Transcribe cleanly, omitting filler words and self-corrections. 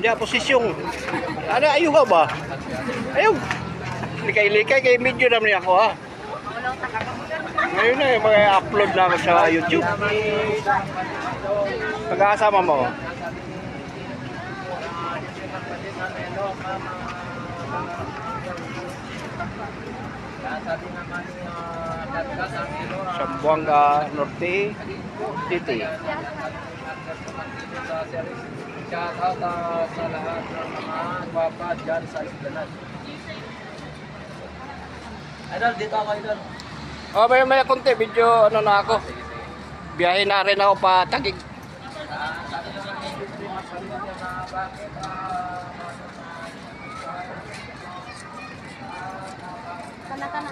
Dia posisyong. Ano ayo ka ba? Ayaw. Likay-likay kay medyo naman ako ha. Ngayon na yung mga upload na ako sa YouTube. Pagkakasama mo. Sambuanga Norte City. Shout out sa lahat ng mga gwapa dyan sa Isdanan. Idol, dito ako idol. Oh, may konti video ano na ako. Biyahe na rin ako pa Taguig. Kana.